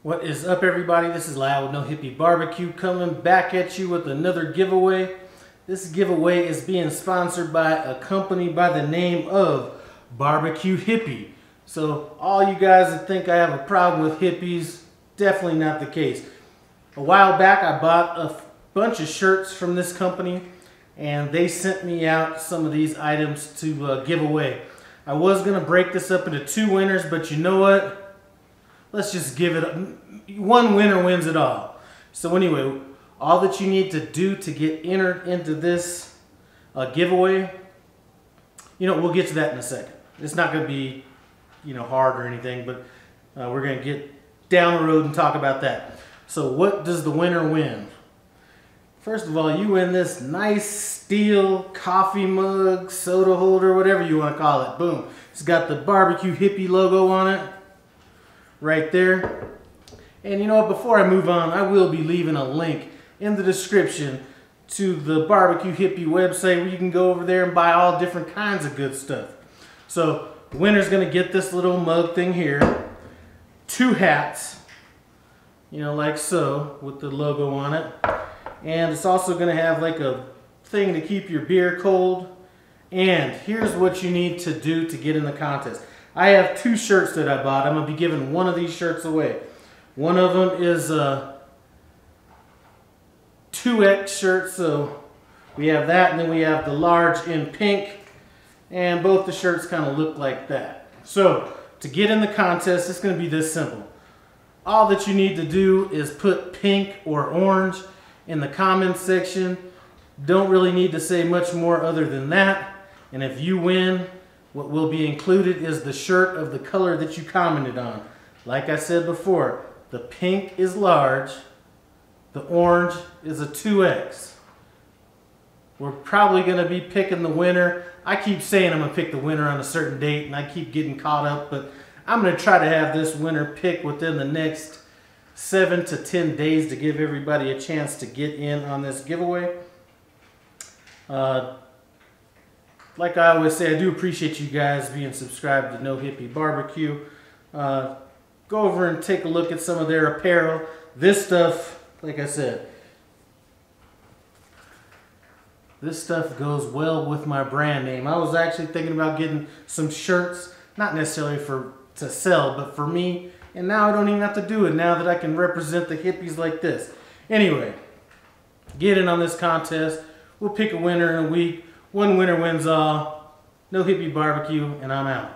What is up, everybody? This is Lyle with No Hippie BBQ coming back at you with another giveaway. This giveaway is being sponsored by a company by the name of BBQ Hippie. So all you guys that think I have a problem with hippies, definitely not the case. A while back I bought a bunch of shirts from this company and they sent me out some of these items to give away. I was going to break this up into two winners, but you know what? Let's just give it, one winner wins it all. So anyway, all that you need to do to get entered into this giveaway, we'll get to that in a second. It's not going to be, hard or anything, but we're going to get down the road and talk about that. So what does the winner win? First of all, you win this nice steel coffee mug, soda holder, whatever you want to call it. Boom. It's got the BBQ Hippie logo on it. Right there. And you know what, before I move on, I will be leaving a link in the description to the BBQ Hippie website where you can go over there and buy all different kinds of good stuff. So the winner's going to get this little mug thing here, two hats, like so, with the logo on it. And it's also going to have like a thing to keep your beer cold. And here's what you need to do to get in the contest. I have two shirts that I bought. I'm going to be giving one of these shirts away. One of them is a 2X shirt, so we have that, and then we have the large in pink, and both the shirts kind of look like that. So, to get in the contest, it's going to be this simple. All that you need to do is put pink or orange in the comments section. Don't really need to say much more other than that. And if you win, what will be included is the shirt of the color that you commented on. Like I said before, the pink is large, the orange is a 2X. We're probably going to be picking the winner. I keep saying I'm going to pick the winner on a certain date and I keep getting caught up, but I'm going to try to have this winner picked within the next 7 to 10 days to give everybody a chance to get in on this giveaway. Like I always say, I do appreciate you guys being subscribed to No Hippie BBQ. Go over and take a look at some of their apparel. This stuff, like I said, this stuff goes well with my brand name. I was actually thinking about getting some shirts, not necessarily to sell, but for me. And now I don't even have to do it now that I can represent the hippies like this. Anyway, get in on this contest. We'll pick a winner in a week. One winner wins all. No Hippie BBQ, and I'm out.